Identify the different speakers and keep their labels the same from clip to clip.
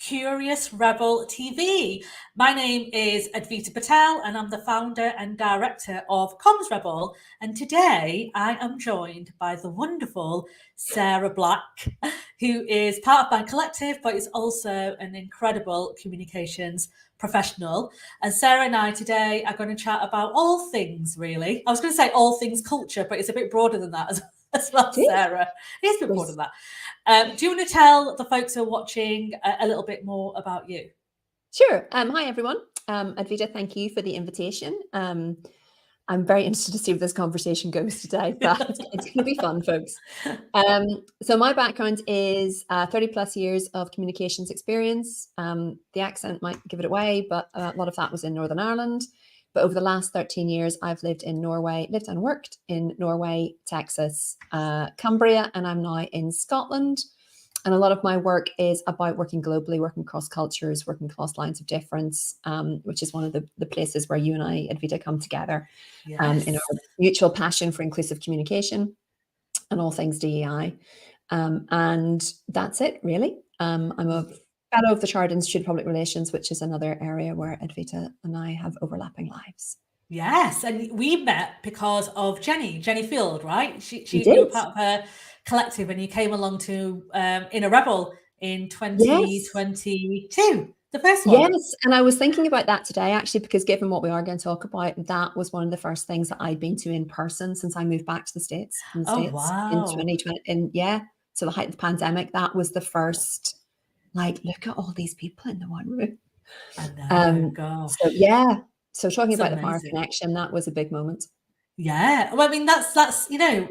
Speaker 1: Curious Rebel TV. My name is Advita Patel and I'm the founder and director of Comms Rebel. And today I am joined by the wonderful Sarah Black, who is part of my collective, but is also an incredible communications professional. And Sarah and I today are going to chat about all things, really. I was going to say all things culture, but it's a bit broader than that as well, Sarah. It is a bit broader than that. Do you want to tell the folks who are watching a little bit more about you?
Speaker 2: Sure. Hi, everyone. Advita, thank you for the invitation. I'm very interested to see where this conversation goes today, but it's going to be fun, folks. So my background is 30 plus years of communications experience. The accent might give it away, but a lot of that was in Northern Ireland. But over the last 13 years, I've lived and worked in Norway, Texas, Cumbria, and I'm now in Scotland. And a lot of my work is about working globally, working across cultures, working across lines of difference, which is one of the places where you and I, Advita, come together in our mutual passion for inclusive communication and all things DEI. And that's it, really. I'm a fellow of the Chartered Institute of Public Relations, which is another area where Advita and I have overlapping lives.
Speaker 1: Yes, and we met because of Jenny Field, right? You were part of her collective and you came along to Inner Rebel in 2022, the first one.
Speaker 2: Yes, and I was thinking about that today, actually, because given what we are going to talk about, that was one of the first things that I'd been to in person since I moved back to the States from the States in 2020. And so the height of the pandemic, that was the first, like, look at all these people in the one room.
Speaker 1: I know, gosh.
Speaker 2: So talking about the power of connection, that was a big moment.
Speaker 1: Yeah. Well, I mean, that's you know,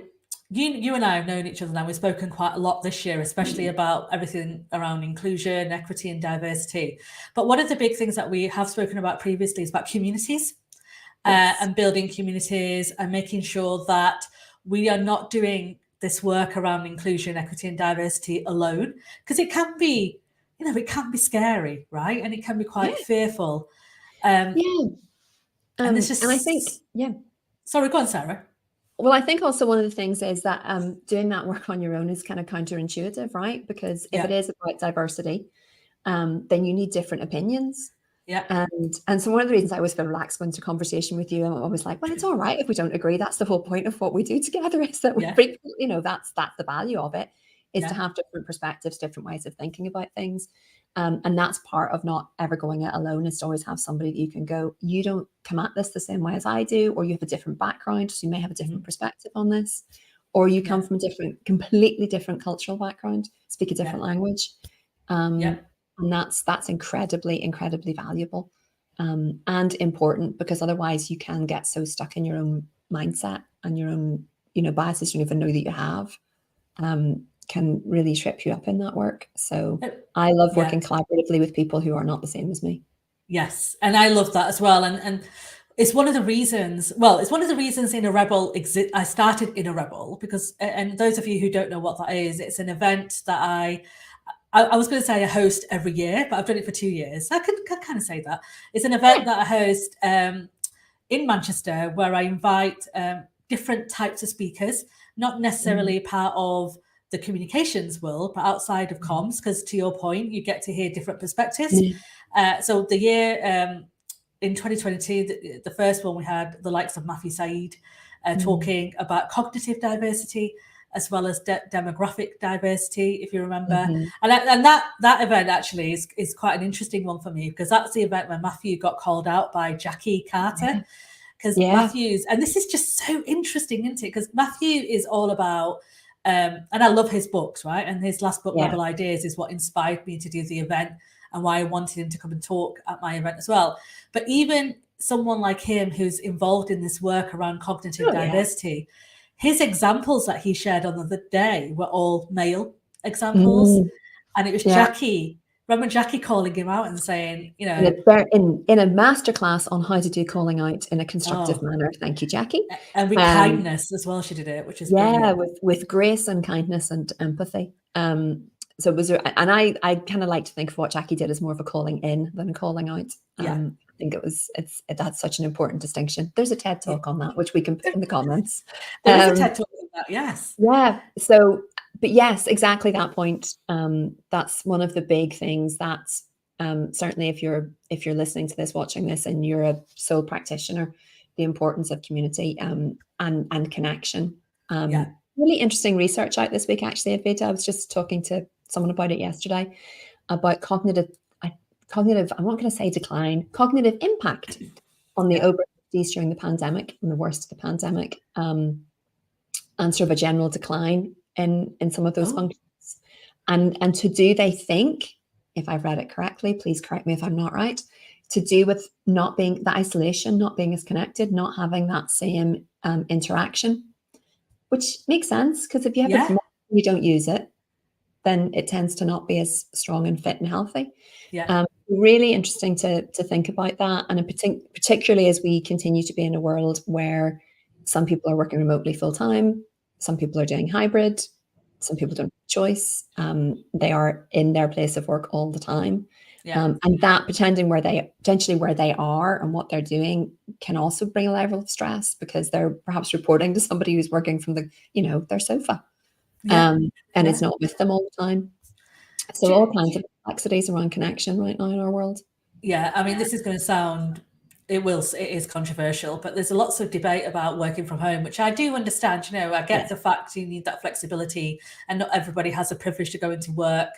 Speaker 1: you and I have known each other now. We've spoken quite a lot this year, especially about everything around inclusion, equity, and diversity. But one of the big things that we have spoken about previously is about communities and building communities and making sure that we are not doing this work around inclusion, equity, and diversity alone, because it can be, it can be scary, right? And it can be quite fearful.
Speaker 2: And I think,
Speaker 1: Sorry, go on, Sarah.
Speaker 2: Well, I think also one of the things is that doing that work on your own is kind of counterintuitive, right? Because if it is about diversity, then you need different opinions.
Speaker 1: Yeah.
Speaker 2: And so one of the reasons I always feel relaxed going to conversation with you, I'm always like, well, it's all right if we don't agree. That's the whole point of what we do together, is that we bring, that's the value of it, is to have different perspectives, different ways of thinking about things. And that's part of not ever going it alone, is to always have somebody that you can go, you don't come at this the same way as I do, or you have a different background, so you may have a different perspective on this, or you come from a completely different cultural background, speak a different language. And that's incredibly, incredibly valuable and important, because otherwise you can get so stuck in your own mindset and your own, biases you don't even know that you have. Can really trip you up in that work. So I love working collaboratively with people who are not the same as me.
Speaker 1: Yes, and I love that as well. And it's one of the reasons, Inner Rebel I started Inner Rebel because, and those of you who don't know what that is, it's an event that I was going to say I host every year, but I've done it for 2 years. I can kind of say that. It's an event that I host in Manchester, where I invite different types of speakers, not necessarily part of the communications world, but outside of comms, because to your point, you get to hear different perspectives. So the year in 2022, the first one, we had the likes of Matthew Said talking about cognitive diversity as well as demographic diversity, if you remember. And that event actually is quite an interesting one for me, because that's the event where Matthew got called out by Jackie Carter. Because Matthew's, and this is just so interesting, isn't it? Because Matthew is all about, and I love his books, right? And his last book, Rebel Ideas, is what inspired me to do the event and why I wanted him to come and talk at my event as well. But even someone like him who's involved in this work around cognitive diversity, his examples that he shared on the day were all male examples. And it was Jackie. Remember Jackie calling him out and saying,
Speaker 2: in a masterclass on how to do calling out in a constructive manner. Thank you, Jackie.
Speaker 1: And with kindness as well, she did it, which is brilliant.
Speaker 2: with grace and kindness and empathy. So it was, and I kind of like to think of what Jackie did as more of a calling in than a calling out. I think that's such an important distinction. There's a TED talk on that, which we can put in the comments.
Speaker 1: There is a TED talk on that, yes.
Speaker 2: Yeah. So but yes, exactly that point. That's one of the big things that certainly if you're listening to this, watching this, and you're a sole practitioner, the importance of community and connection.
Speaker 1: Yeah.
Speaker 2: Really interesting research out this week, actually, Advaita. I was just talking to someone about it yesterday, about cognitive, I'm not going to say decline, cognitive impact on the
Speaker 1: Yeah.
Speaker 2: over 50s during the pandemic, and the worst of the pandemic, and sort of a general decline in some of those
Speaker 1: Oh,
Speaker 2: functions. And to do, they think, if I've read it correctly, please correct me if I'm not right, to do with not being, the isolation, not being as connected, not having that same interaction, which makes sense, because if you have a
Speaker 1: yeah.
Speaker 2: phone, you don't use it, then it tends to not be as strong and fit and healthy.
Speaker 1: Yeah.
Speaker 2: Really interesting to think about that, and particularly as we continue to be in a world where some people are working remotely full time, some people are doing hybrid, some people don't have a choice. They are in their place of work all the time,
Speaker 1: Yeah.
Speaker 2: and that potentially where they are and what they're doing can also bring a level of stress, because they're perhaps reporting to somebody who's working from their sofa,
Speaker 1: Yeah.
Speaker 2: and
Speaker 1: Yeah.
Speaker 2: is not with them all the time. So
Speaker 1: Do,
Speaker 2: all kinds of complexities around connection right now in our world.
Speaker 1: yeah, I mean, this is going to sound, it is controversial, but there's lots of debate about working from home, which I do understand. I
Speaker 2: Yeah.
Speaker 1: get the fact you need that flexibility, and not everybody has the privilege to go into work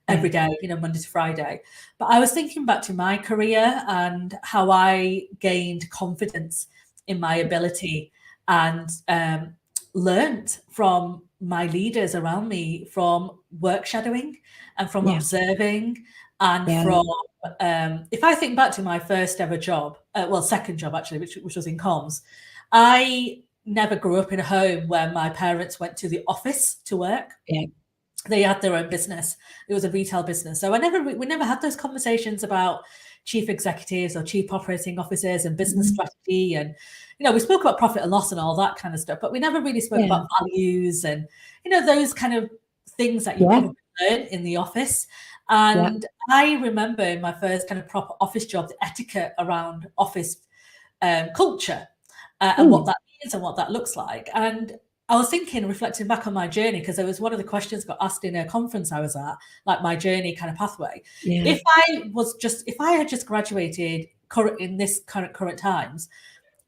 Speaker 2: Yeah.
Speaker 1: every day, Monday to Friday. But I was thinking back to my career and how I gained confidence in my ability, and learned from my leaders around me, from work shadowing and from
Speaker 2: Yeah.
Speaker 1: observing, and
Speaker 2: Yeah.
Speaker 1: from if I think back to my first ever job, second job actually, which was in comms, I never grew up in a home where my parents went to the office to work.
Speaker 2: Yeah.
Speaker 1: They had their own business. It was a retail business. So we never had those conversations about chief executives or chief operating officers and business strategy. And, we spoke about profit and loss and all that kind of stuff, but we never really spoke
Speaker 2: Yeah.
Speaker 1: about values and, those kind of things that you
Speaker 2: Yeah.
Speaker 1: probably learn in the office.
Speaker 2: Yeah.
Speaker 1: And I remember in my first kind of proper office job, the etiquette around office culture and what that means and what that looks like. And I was thinking, reflecting back on my journey, because there was one of the questions got asked in a conference I was at, like my journey kind of pathway.
Speaker 2: Yeah.
Speaker 1: If I had just graduated in this current times,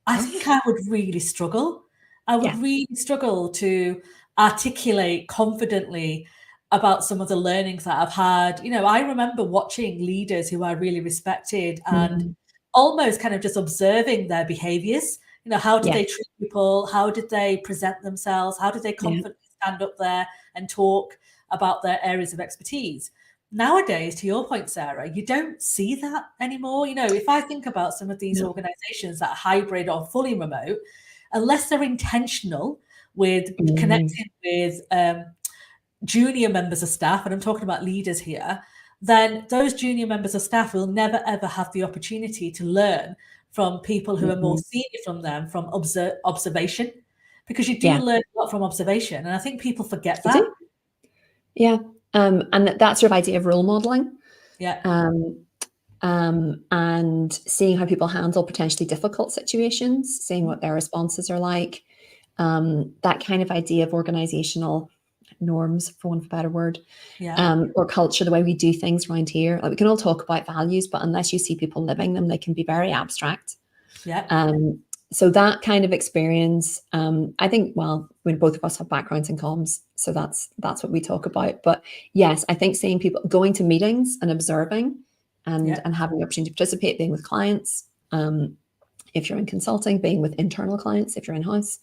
Speaker 1: I think I would really struggle. I would really struggle to articulate confidently about some of the learnings that I've had. I remember watching leaders who I really respected and almost kind of just observing their behaviors. How did
Speaker 2: Yeah.
Speaker 1: they treat people? How did they present themselves? How did they confidently stand up there and talk about their areas of expertise? Nowadays, to your point, Sarah, you don't see that anymore. If I think about some of these organizations that are hybrid or fully remote, unless they're intentional with connecting with junior members of staff, and I'm talking about leaders here, then those junior members of staff will never, ever have the opportunity to learn from people who are more senior from them, from observation, because you do learn a lot from observation. And I think people forget that.
Speaker 2: Yeah. And that sort of idea of role modeling.
Speaker 1: Yeah.
Speaker 2: And seeing how people handle potentially difficult situations, seeing what their responses are like, that kind of idea of organizational norms, for want of a better word, or culture, the way we do things around here. Like, we can all talk about values, but unless you see people living them, they can be very abstract.
Speaker 1: Yeah.
Speaker 2: So that kind of experience, I think, well, when both of us have backgrounds in comms, so that's what we talk about. But yes, I think seeing people, going to meetings and observing and having the opportunity to participate, being with clients, if you're in consulting, being with internal clients, if you're in-house,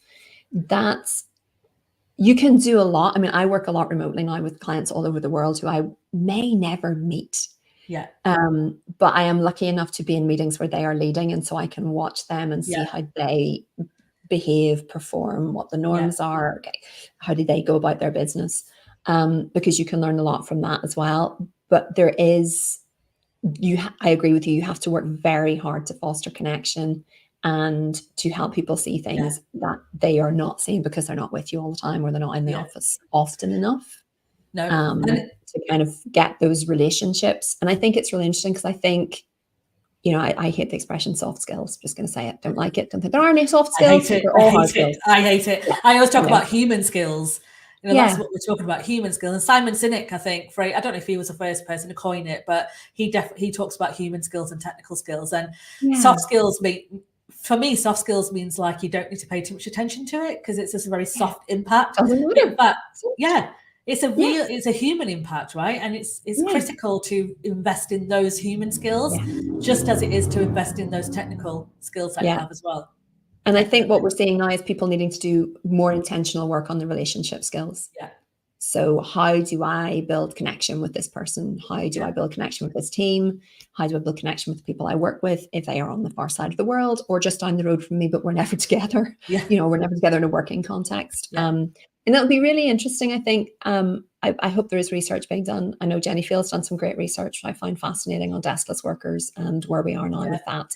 Speaker 2: you can do a lot. I mean, I work a lot remotely now with clients all over the world who I may never meet.
Speaker 1: Yeah.
Speaker 2: But I am lucky enough to be in meetings where they are leading, and so I can watch them and see how they behave, perform, what the norms are, how do they go about their business, because you can learn a lot from that as well. But there is, I agree with you, you have to work very hard to foster connection and to help people see things that they are not seeing because they're not with you all the time, or they're not in the office often enough. To kind of get those relationships. And I think it's really interesting, because I think, I hate the expression soft skills. Just going to say it. Don't like it. Don't think there are any soft skills.
Speaker 1: I hate it.
Speaker 2: They're all hard skills.
Speaker 1: I hate it. I always talk about human skills. That's what we're talking about, human skills. And Simon Sinek, I think, I don't know if he was the first person to coin it, but he talks about human skills and technical skills. And soft skills for me, soft skills means like you don't need to pay too much attention to it because it's just a very soft impact. In fact, it's a human impact, right? And it's critical to invest in those human skills, just as it is to invest in those technical skills that you have as well.
Speaker 2: And I think what we're seeing now is people needing to do more intentional work on the relationship skills.
Speaker 1: Yeah.
Speaker 2: So how do I build connection with this person? How do I build connection with this team? How do I build connection with the people I work with if they are on the far side of the world or just down the road from me, but we're never together? We're never together in a working context. And that'll be really interesting, I think. I hope there is research being done. I know Jenny Field's done some great research I find fascinating on deskless workers and where we are now with that.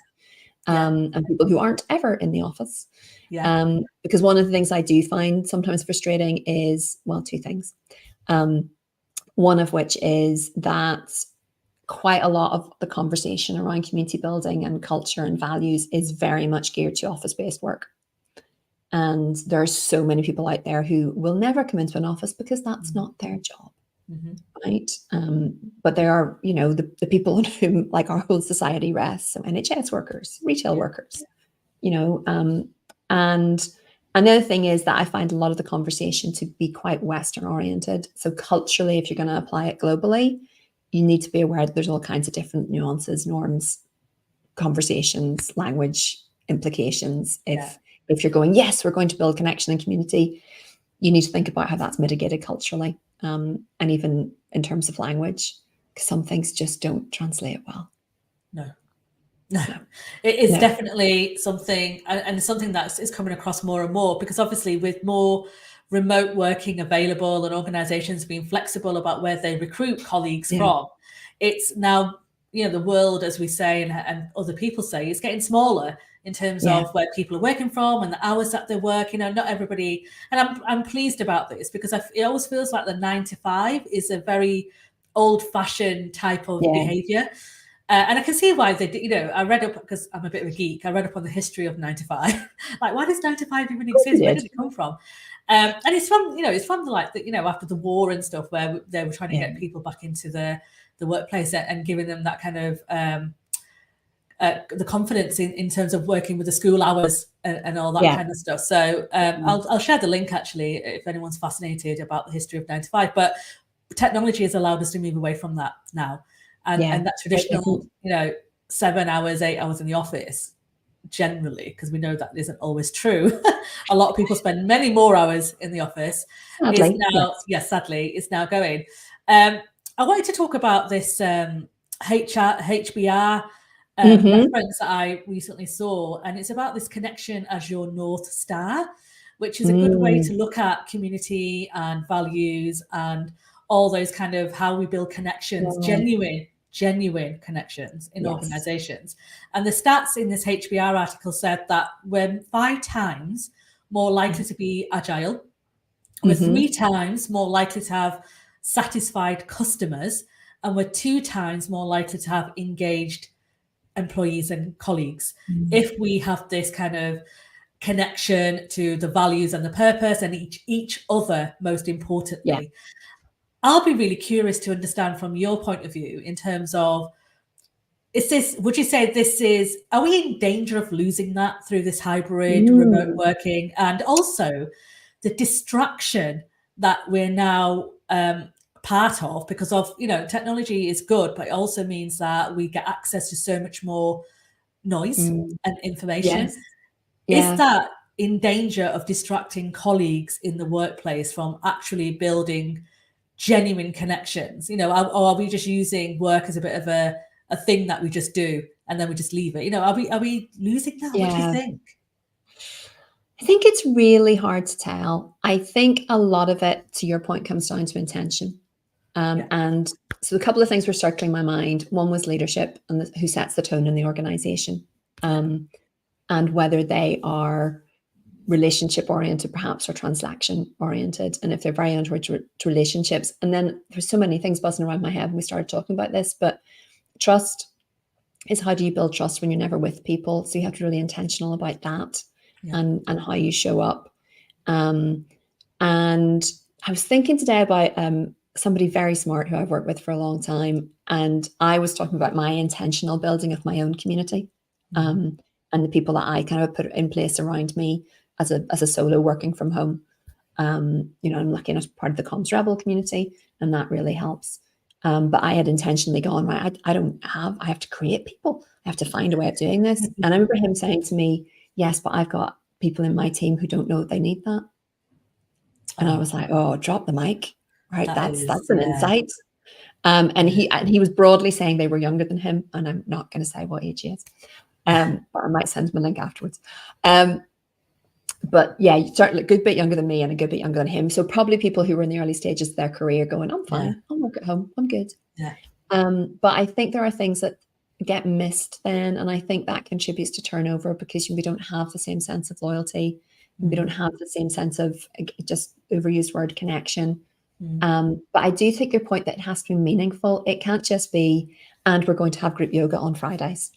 Speaker 2: And people who aren't ever in the office. Because one of the things I do find sometimes frustrating is, well, two things. One of which is that quite a lot of the conversation around community building and culture and values is very much geared to office-based work. And there are so many people out there who will never come into an office because that's not their job. Right. But there are, the people on whom like our whole society rests. So NHS workers, retail workers, and another thing is that I find a lot of the conversation to be quite Western oriented. So culturally, if you're going to apply it globally, you need to be aware that there's all kinds of different nuances, norms, conversations, language implications. If you're going, yes, we're going to build connection and community, you need to think about how that's mitigated culturally. And even in terms of language, because some things just don't translate well.
Speaker 1: No, it is definitely something, and it's something that is coming across more and more, because obviously with more remote working available and organizations being flexible about where they recruit colleagues from, it's now, the world, as we say, and other people say, is getting smaller in terms of where people are working from and the hours that they work. Not everybody, and I'm pleased about this because it always feels like the 9 to 5 is a very old-fashioned type of behavior. And I can see why they do. I read up, because I'm a bit of a geek, I read up on the history of 9 to 5. Like, why does 9 to 5 even exist? Where did it come from? And it's from, it's from like the, after the war and stuff, where they were trying to get people back into the workplace and giving them that kind of the confidence in terms of working with the school hours and all that kind of stuff. So I'll share the link actually if anyone's fascinated about the history of 9 to 5. But technology has allowed us to move away from that now. And that traditional, 7 hours, 8 hours in the office, generally, because we know that isn't always true. A lot of people spend many more hours in the office.
Speaker 2: Sadly,
Speaker 1: sadly, it's now going. I wanted to talk about this HBR reference that I recently saw, and it's about this connection as your North Star, which is a good way to look at community and values and all those kind of how we build connections, genuine connections in organizations. And the stats in this HBR article said that we're 5 times more likely to be agile, we're 3 times more likely to have satisfied customers, and we're 2 times more likely to have engaged employees and colleagues if we have this kind of connection to the values and the purpose and each other, most importantly. I'll be really curious to understand from your point of view in terms of, would you say are we in danger of losing that through this hybrid remote working, and also the distraction that we're now part of because of, technology is good, but it also means that we get access to so much more noise and information. Is that in danger of distracting colleagues in the workplace from actually building genuine connections? Or are we just using work as a bit of a thing that we just do and then we just leave it? Are we losing that? What do you think?
Speaker 2: I think it's really hard to tell. I think a lot of it, to your point, comes down to intention. And so a couple of things were circling my mind. One was leadership and who sets the tone in the organization, and whether they are relationship oriented perhaps or transaction oriented, and if they're very oriented to relationships. And then there's so many things buzzing around my head when we started talking about this, but trust is, how do you build trust when you're never with people? So you have to be really intentional about that and how you show up, and I was thinking today about somebody very smart who I've worked with for a long time, and I was talking about my intentional building of my own community, and the people that I kind of put in place around me as a solo working from home. You know, I'm lucky enough to be part of the Comms Rebel community, and that really helps. But I had intentionally gone, right, I have to create people. I have to find a way of doing this. And I remember him saying to me, yes, but I've got people in my team who don't know they need that. And I was like, oh, drop the mic, right? That's an insight. And he was broadly saying they were younger than him, and I'm not going to say what age he is, but I might send him a link afterwards. But yeah, certainly a good bit younger than me and a good bit younger than him. So probably people who were in the early stages of their career going, I'm fine, I'll work at home, I'm good.
Speaker 1: Yeah.
Speaker 2: But I think there are things that get missed then, and I think that contributes to turnover because we don't have the same sense of loyalty. We don't have the same sense of, just overused word, connection. But I do think your point that it has to be meaningful. It can't just be, and we're going to have group yoga on Fridays.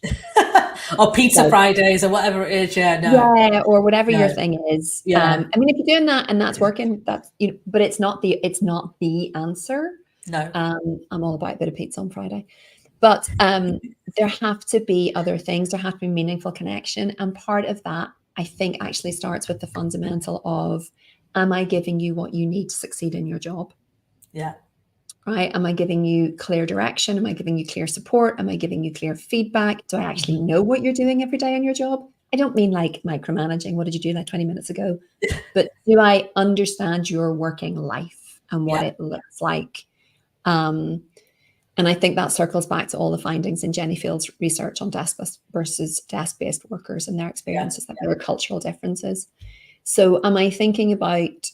Speaker 1: Or pizza Fridays or whatever it is.
Speaker 2: Yeah, or whatever your thing is.
Speaker 1: Yeah.
Speaker 2: I mean, if you're doing that and that's working, that's, you know, but it's not the answer.
Speaker 1: No.
Speaker 2: I'm all about a bit of pizza on Friday. But there have to be other things. There have to be meaningful connection. And part of that, I think, actually starts with the fundamental of, am I giving you what you need to succeed in your job?
Speaker 1: Yeah.
Speaker 2: Right? Am I giving you clear direction? Am I giving you clear support? Am I giving you clear feedback? Do I actually know what you're doing every day on your job? I don't mean like micromanaging. What did you do like 20 minutes ago? But do I understand your working life and what it looks like? And I think that circles back to all the findings in Jenny Field's research on desk versus desk-based workers and their experiences, that there are cultural differences. So am I thinking about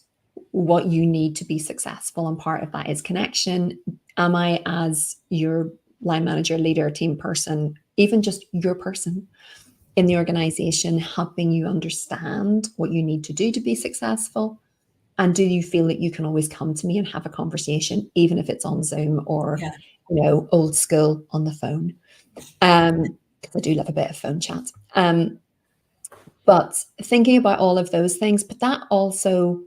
Speaker 2: what you need to be successful? And part of that is connection. Am I, as your line manager, leader, team person, even just your person in the organization, helping you understand what you need to do to be successful? And do you feel that you can always come to me and have a conversation, even if it's on Zoom or, you know, old school on the phone? Because I do love a bit of phone chat. But thinking about all of those things, but that also,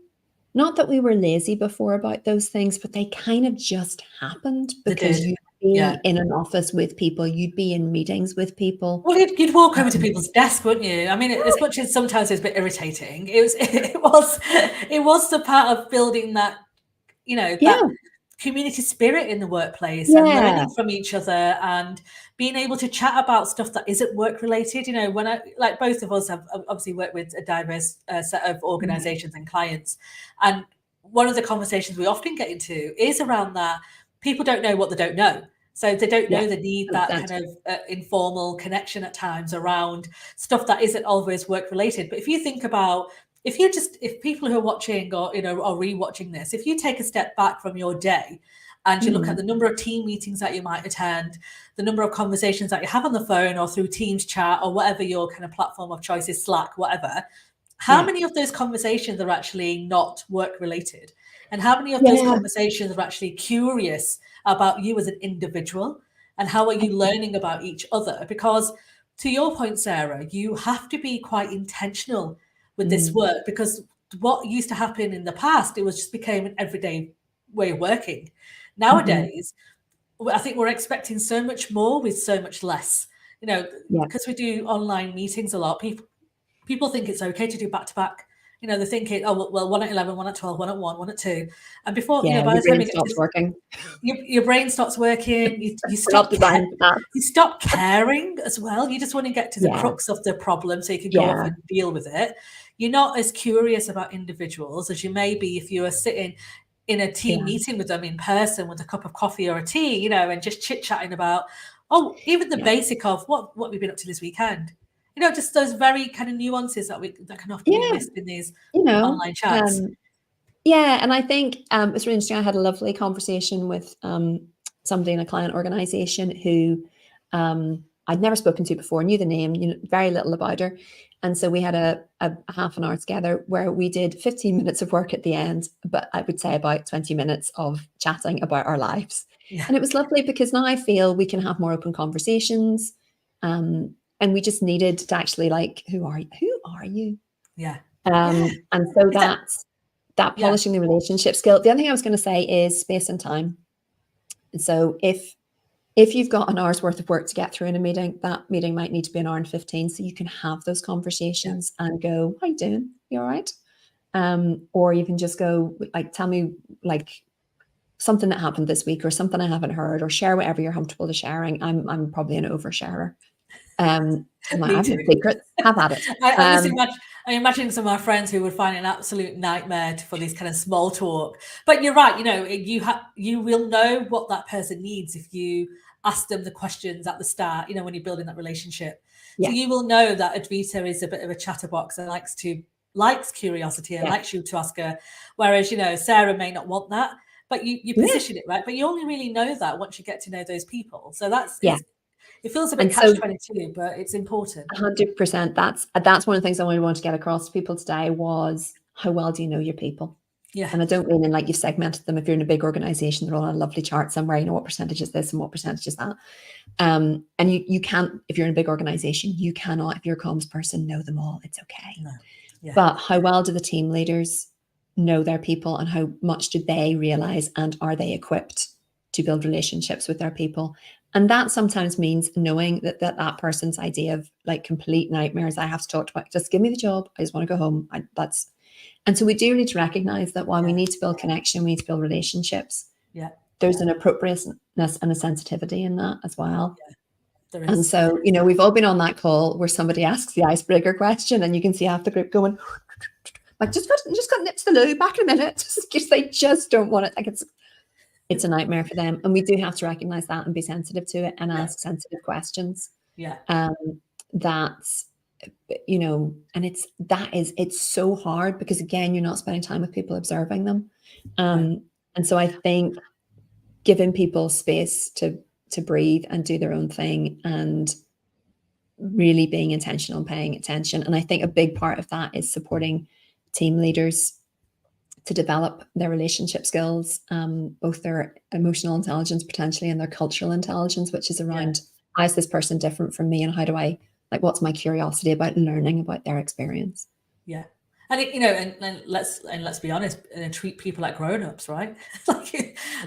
Speaker 2: not that we were lazy before about those things, but they kind of just happened because you'd be in an office with people, you'd be in meetings with people.
Speaker 1: Well, you'd walk over to people's desk, wouldn't you? I mean, as much as sometimes it's a bit irritating, it was the part of building that, you know, that community spirit in the workplace and learning from each other and being able to chat about stuff that isn't work related. You know, when like both of us have obviously worked with a diverse set of organizations and clients, and one of the conversations we often get into is around that people don't know what they don't know. So they don't know they need that kind of informal connection at times around stuff that isn't always work related. But if you think about, if people who are watching or, you know, are rewatching this, if you take a step back from your day and you look at the number of team meetings that you might attend, the number of conversations that you have on the phone or through Teams chat or whatever your kind of platform of choice is, Slack, whatever, how many of those conversations are actually not work related? And how many of those conversations are actually curious about you as an individual? And how are you learning about each other? Because to your point, Sarah, you have to be quite intentional with this work, because what used to happen in the past, it was just became an everyday way of working. Nowadays, I think we're expecting so much more with so much less, you know, because we do online meetings a lot. People think it's okay to do back-to-back. You know, they're thinking, oh, well, 1 at 11, 1 at 12, 1 at 1, 1 at 2. And before, you know, by the time it stops
Speaker 2: working.
Speaker 1: Your brain stops working. You stop caring as well. You just want to get to the crux of the problem so you can go off and deal with it. You're not as curious about individuals as you may be if you are sitting in a team meeting with them in person with a cup of coffee or a tea, you know, and just chit-chatting about, even the basic of what we've been up to this weekend. You know, just those very kind of nuances that can often be missed in these, you know, online chats.
Speaker 2: And I think it's really interesting. I had a lovely conversation with somebody in a client organization who I'd never spoken to before, knew the name, you know, very little about her. And so we had a half an hour together where we did 15 minutes of work at the end, but I would say about 20 minutes of chatting about our lives. And it was lovely because now I feel we can have more open conversations. And we just needed to actually, like, who are you?
Speaker 1: Yeah.
Speaker 2: And so that's that polishing the relationship skill. The other thing I was going to say is space and time. And so if you've got an hour's worth of work to get through in a meeting, that meeting might need to be an hour and 15, so you can have those conversations and go, how you doing? You all right? Or you can just go, like, tell me, like, something that happened this week or something I haven't heard, or share whatever you're comfortable to sharing. I'm probably an oversharer. I have no secrets. Have at it.
Speaker 1: I'm imagining some of my friends who would find it an absolute nightmare for these kind of small talk. But you're right, you know, you will know what that person needs if you ask them the questions at the start, you know, when you're building that relationship.
Speaker 2: Yeah.
Speaker 1: So you will know that Advita is a bit of a chatterbox and likes curiosity and likes you to ask her. Whereas, you know, Sarah may not want that, but you position it right. But you only really know that once you get to know those people. So that's it feels a bit catch-22, but it's important.
Speaker 2: 100%. That's one of the things I really want to get across to people today was, how well do you know your people?
Speaker 1: Yeah.
Speaker 2: And I don't mean in like you've segmented them. If you're in a big organization, they're all on a lovely chart somewhere, you know what percentage is this and what percentage is that. And you can't, if you're in a big organization, you cannot, if you're a comms person, know them all. It's okay.
Speaker 1: No. Yeah.
Speaker 2: But how well do the team leaders know their people, and how much do they realize, and are they equipped to build relationships with their people? And that sometimes means knowing that person's idea of like complete nightmares, I have to talk about, just give me the job, I just want to go home. And so we do need to recognize that while we need to build connection, we need to build relationships. There's an appropriateness and a sensitivity in that as well. And so, you know, we've all been on that call where somebody asks the icebreaker question and you can see half the group going, like, just got nips the loo, back in a minute, because they just don't want it. Like, it's a nightmare for them. And we do have to recognize that and be sensitive to it and ask sensitive questions. That's, you know, and it's so hard because, again, you're not spending time with people, observing them. And so I think giving people space to breathe and do their own thing, and really being intentional and paying attention. And I think a big part of that is supporting team leaders to develop their relationship skills, both their emotional intelligence potentially and their cultural intelligence, which is around, how is this person different from me, and how do I, like, what's my curiosity about learning about their experience?
Speaker 1: Yeah. And it, you know, and let's be honest, and treat people like grown-ups, right?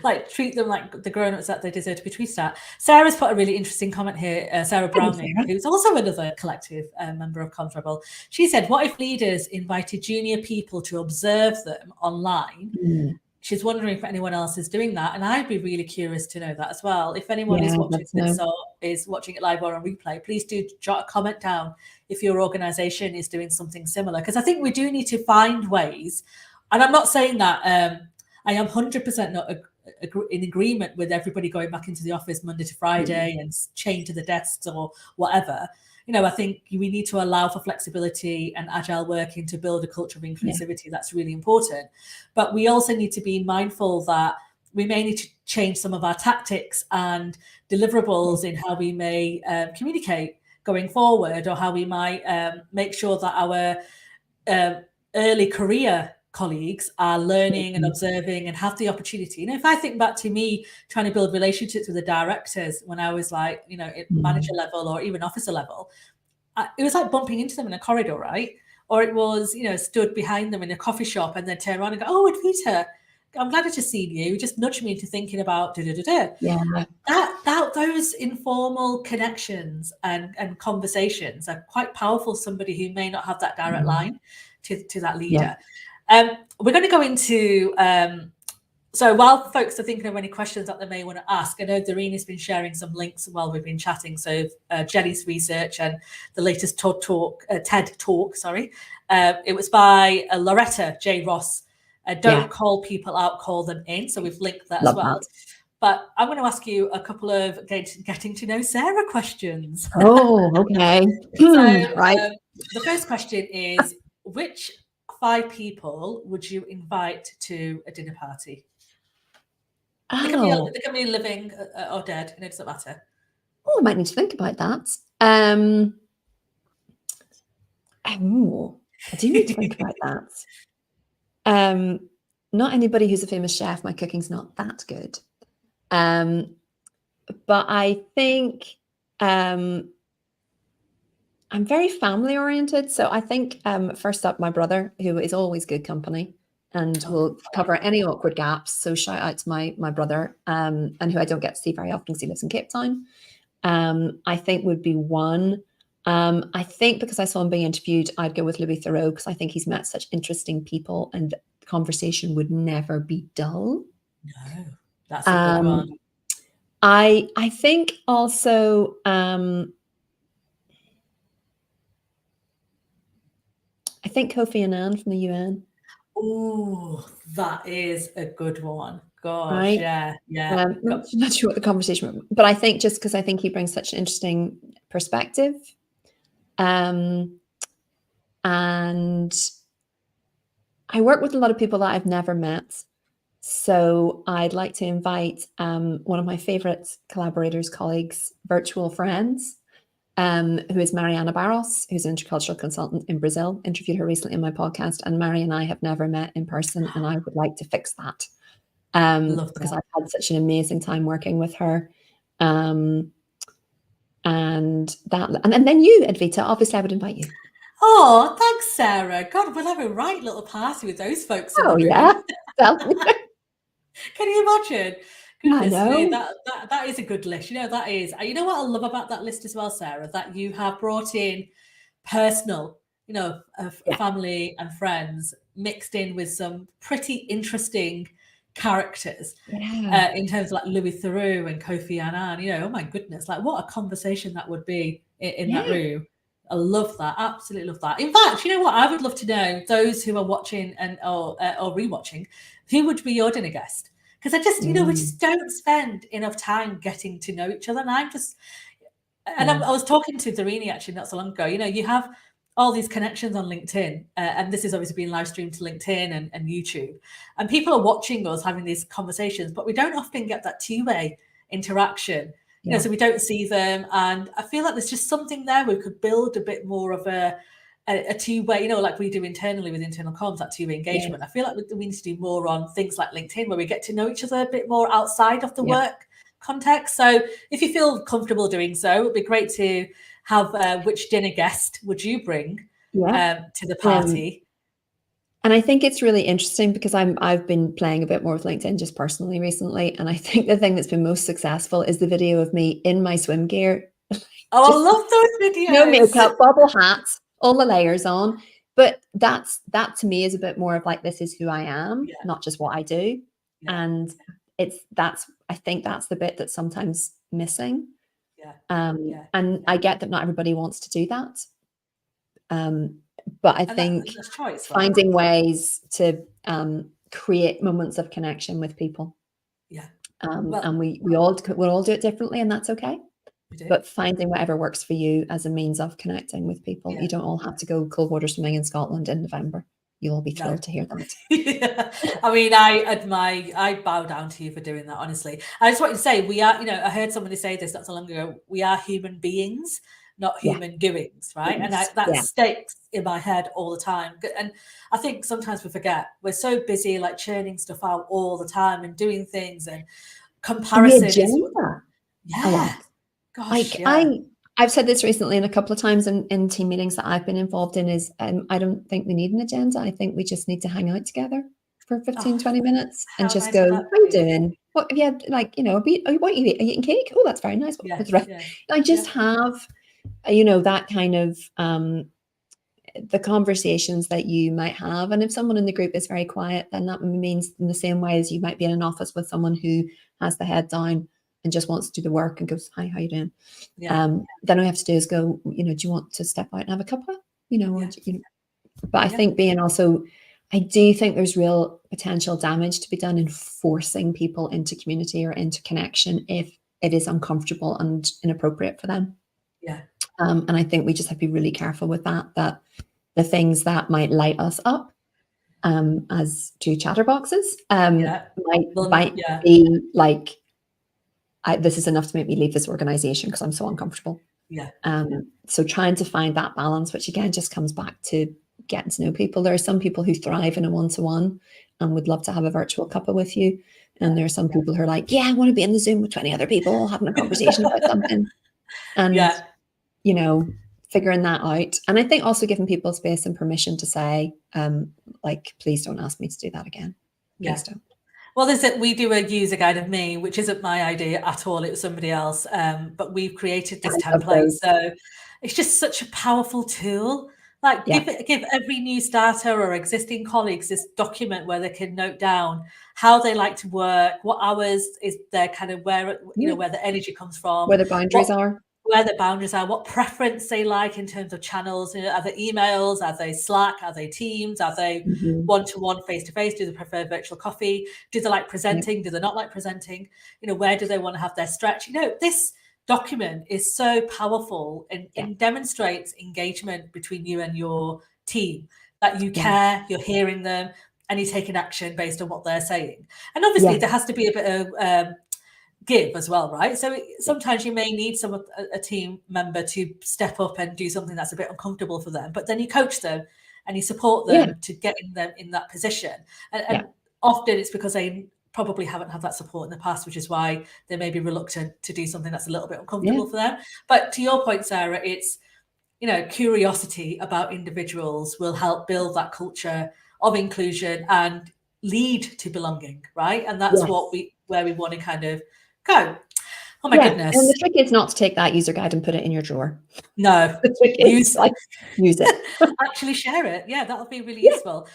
Speaker 1: like treat them like the grown-ups that they deserve to be treated at. Sarah's put a really interesting comment here, Sarah Browning, who's also another collective member of Comms Rebel. She said, what if leaders invited junior people to observe them online? She's wondering if anyone else is doing that. And I'd be really curious to know that as well. If anyone is watching this or is watching it live or on replay, please do jot a comment down if your organization is doing something similar. Because I think we do need to find ways. And I'm not saying that I am 100% not in agreement with everybody going back into the office Monday to Friday and chained to the desks or whatever. You know, I think we need to allow for flexibility and agile working to build a culture of inclusivity. That's really important. But we also need to be mindful that we may need to change some of our tactics and deliverables in how we may communicate going forward, or how we might make sure that our early career colleagues are learning and observing and have the opportunity. You know, if I think back to me trying to build relationships with the directors when I was like, you know, at manager level or even officer level, it was like bumping into them in a corridor, right? Or it was, you know, stood behind them in a coffee shop and then turn around and go, oh, Advita, I'm glad to see you. Just nudged me into thinking about those informal connections and conversations are quite powerful. Somebody who may not have that direct line to that leader. We're going to go into, so while folks are thinking of any questions that they may want to ask, I know Doreen has been sharing some links while we've been chatting. So Jenny's research and the latest TED talk, it was by Loretta J. Ross. Don't call people out, call them in. So we've linked that as well. But I'm going to ask you a couple of getting to know Sarah questions.
Speaker 2: Oh, okay.
Speaker 1: The first question is, which 5 people would you invite to a dinner party? They can be living or dead, and it doesn't matter.
Speaker 2: Oh, I might need to think about that. I do need to think about that. Not anybody who's a famous chef. My cooking's not that good. But I think I'm very family oriented. So I think first up, my brother, who is always good company. and we'll cover any awkward gaps. So shout out to my brother, and who I don't get to see very often because he lives in Cape Town. I think would be one. I think because I saw him being interviewed, I'd go with Louis Theroux, because I think he's met such interesting people and the conversation would never be dull.
Speaker 1: No, that's a good one.
Speaker 2: I think also I think Kofi Annan from the UN.
Speaker 1: Oh, that is a good one. Gosh,
Speaker 2: Right?
Speaker 1: yeah.
Speaker 2: Not sure what the conversation, but I think just because I think he brings such an interesting perspective. And I work with a lot of people that I've never met. So I'd like to invite one of my favorite collaborators, colleagues, virtual friends, who is Mariana Barros, who's an intercultural consultant in Brazil. Interviewed her recently in my podcast, and Mary and I have never met in person, and I would like to fix that. Because I've had such an amazing time working with her. And then you, Advita, obviously I would invite you.
Speaker 1: Oh, thanks, Sarah. God, we'll have a right little party with those folks in the room.
Speaker 2: Yeah. Well,
Speaker 1: can you imagine? Goodness
Speaker 2: I know.
Speaker 1: me, that is a good list. You know, that is. You know what I love about that list as well, Sarah? That you have brought in personal, family and friends mixed in with some pretty interesting characters in terms of like Louis Theroux and Kofi Annan. You know, oh my goodness, like what a conversation that would be in that room. I love that. Absolutely love that. In fact, you know what? I would love to know, those who are watching and or rewatching, who would be your dinner guest? Because I just, we just don't spend enough time getting to know each other. And I was talking to Darini actually not so long ago. You know, you have all these connections on LinkedIn, and this is obviously being live streamed to LinkedIn and YouTube. And people are watching us having these conversations, but we don't often get that two-way interaction. You know, so we don't see them, and I feel like there's just something there we could build a bit more of a two-way, you know, like we do internally with internal comms, that two-way engagement. I feel like we need to do more on things like LinkedIn, where we get to know each other a bit more outside of the work context. So if you feel comfortable doing so, it'd be great to have which dinner guest would you bring to the party?
Speaker 2: And I think it's really interesting because I've been playing a bit more with LinkedIn just personally recently. And I think the thing that's been most successful is the video of me in my swim gear.
Speaker 1: Oh, I love those videos.
Speaker 2: No makeup, bobble hats, all the layers on. But that to me is a bit more of like, this is who I am, not just what I do. And I think that's the bit that's sometimes missing. And I get that not everybody wants to do that. But I think finding ways to create moments of connection with people. And we'll all do it differently, and that's okay. But finding whatever works for you as a means of connecting with people. You don't all have to go cold water swimming in Scotland in November. You'll all be thrilled to hear that.
Speaker 1: I mean, I bow down to you for doing that, honestly. I just want to say, we are, I heard somebody say this not so long ago, we are human beings, not human doings, right? And that sticks in my head all the time. And I think sometimes we forget, we're so busy like churning stuff out all the time and doing things, and comparison is gosh,
Speaker 2: I've said this recently and a couple of times in team meetings that I've been involved in, is I don't think we need an agenda. I think we just need to hang out together for 15, 20 minutes and just go, how are you doing? What have you had, like, what are you eating cake? Oh, that's very nice. I just have, that kind of the conversations that you might have. And if someone in the group is very quiet, then that means in the same way as you might be in an office with someone who has the head down and just wants to do the work and goes, hi, how you doing? Then all you have to do is go, do you want to step out and have a cuppa? But I think I do think there's real potential damage to be done in forcing people into community or into connection if it is uncomfortable and inappropriate for them. And I think we just have to be really careful with that the things that might light us up as two chatterboxes might be like, this is enough to make me leave this organization because I'm so uncomfortable. So trying to find that balance, which again just comes back to getting to know people. There are some people who thrive in a one-to-one and would love to have a virtual cuppa with you. And there are some people who are like, I want to be in the Zoom with 20 other people having a conversation about something. And, figuring that out. And I think also giving people space and permission to say, like, please don't ask me to do that again. Please don't.
Speaker 1: Well, we do a user guide of me, which isn't my idea at all. It was somebody else. But we've created this template. So it's just such a powerful tool. Like give every new starter or existing colleagues this document where they can note down how they like to work, what hours is their kind of where the energy comes from,
Speaker 2: where the boundaries are.
Speaker 1: Where the boundaries are, what preference they like in terms of channels. Are they emails? Are they Slack? Are they Teams? Are they one-to-one, face-to-face? Do they prefer virtual coffee? Do they like presenting? Do they not like presenting? Where do they want to have their stretch? This document is so powerful and demonstrates engagement between you and your team, that you care, you're hearing them, and you're taking action based on what they're saying. And obviously there has to be a bit of give as well, right? So sometimes you may need a team member to step up and do something that's a bit uncomfortable for them, but then you coach them and you support them to get them in that position. And often it's because they probably haven't had that support in the past, which is why they may be reluctant to do something that's a little bit uncomfortable for them. But to your point, Sarah, it's curiosity about individuals will help build that culture of inclusion and lead to belonging, right? And that's where we want to kind of go. Oh my goodness.
Speaker 2: And the trick is not to take that user guide and put it in your drawer.
Speaker 1: No.
Speaker 2: The trick is use it.
Speaker 1: Actually share it. Yeah, that'll be really useful.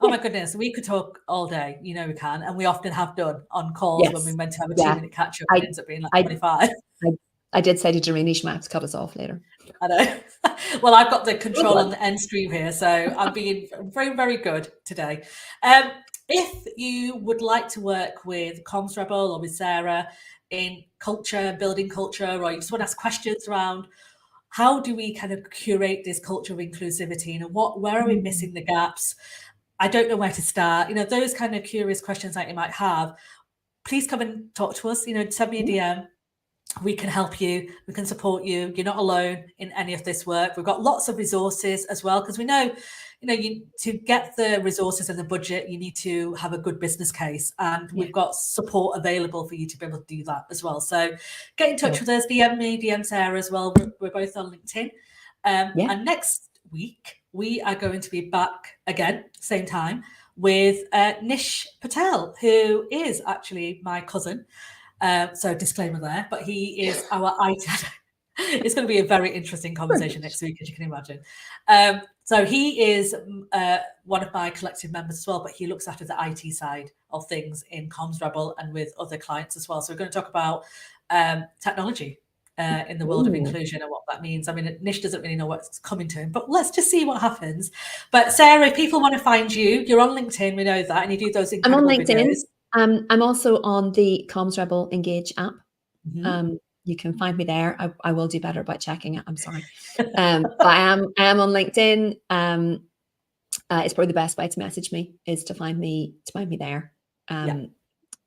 Speaker 1: Oh my goodness, we could talk all day. We can. And we often have done on calls when we meant to have a 2-minute catch up. It ends up being like 25.
Speaker 2: I did say to Doreen, she might have to cut us off later.
Speaker 1: I know. Well, I've got the control on the end stream here, so I'm being very, very good today. If you would like to work with Comms Rebel or with Sarah in culture, building culture, or you just want to ask questions around how do we kind of curate this culture of inclusivity, where are we missing the gaps? I don't know where to start. Those kind of curious questions that you might have, please come and talk to us. Send me a DM. We can help you. We can support you. You're not alone in any of this work. We've got lots of resources as well, because we know, to get the resources and the budget, you need to have a good business case, and we've got support available for you to be able to do that as well. So get in touch with us. DM me, DM Sarah as well. We're both on LinkedIn. And next week, we are going to be back again, same time, with Nish Patel, who is actually my cousin. So disclaimer there, but he is our IT. It's going to be a very interesting conversation next week, as you can imagine. So he is one of my collective members as well, but he looks after the IT side of things in Comms Rebel and with other clients as well. So we're going to talk about technology in the world of inclusion and what that means. I mean, Nish doesn't really know what's coming to him, but let's just see what happens. But Sarah, if people want to find you, you're on LinkedIn, we know that, and you do those incredible videos.
Speaker 2: I'm also on the Comms Rebel Engage app. You can find me there. I will do better about checking it. I'm sorry. But I am on LinkedIn. It's probably the best way to message me is to find me there.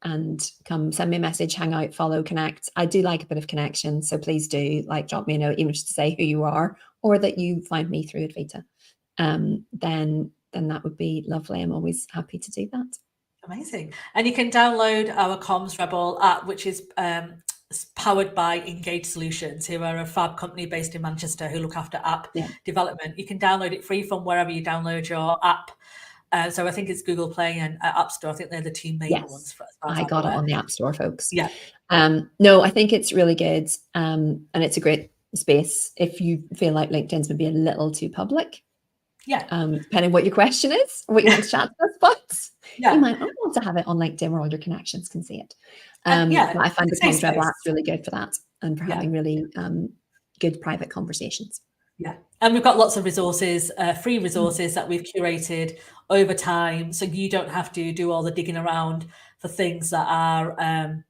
Speaker 2: And come send me a message, hang out, follow, connect. I do like a bit of connection. So please do drop me a note, even just to say who you are or that you find me through Advita. Then that would be lovely. I'm always happy to do that.
Speaker 1: Amazing. And you can download our Comms Rebel app, which is powered by Engage Solutions, who are a fab company based in Manchester who look after app development. You can download it free from wherever you download your app. So I think it's Google Play and App Store. I think they're the two main ones.
Speaker 2: I got it on the App Store, folks.
Speaker 1: Yeah.
Speaker 2: No, I think it's really good. And it's a great space if you feel like LinkedIn's maybe a little too public.
Speaker 1: Yeah.
Speaker 2: Depending what your question is, what you want to chat to us about. You might not want to have it on LinkedIn where all your connections can see it. But I find the Comms Rebel app really good for that and for having really good private conversations.
Speaker 1: Yeah. And we've got lots of resources, free resources that we've curated over time. So you don't have to do all the digging around for things that are,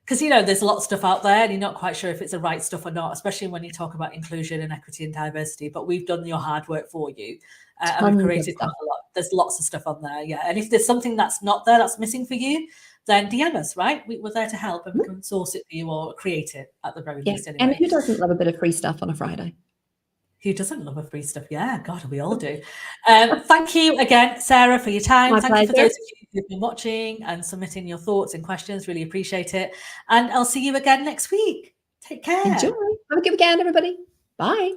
Speaker 1: because, there's a lot of stuff out there and you're not quite sure if it's the right stuff or not, especially when you talk about inclusion and equity and diversity, but we've done your hard work for you. And we've created quite a lot. There's lots of stuff on there. Yeah. And if there's something that's not there, that's missing for you, then DM us, right? We're there to help and we can source it for you or create it at the very least anyway.
Speaker 2: And who doesn't love a bit of free stuff on a Friday?
Speaker 1: Who doesn't love a free stuff? Yeah, God, we all do. Thank you again, Sarah, for your time.
Speaker 2: My
Speaker 1: Thank
Speaker 2: pleasure.
Speaker 1: you for those of you who've been watching and submitting your thoughts and questions. Really appreciate it. And I'll see you again next week. Take care.
Speaker 2: Enjoy. Have a good weekend, everybody. Bye.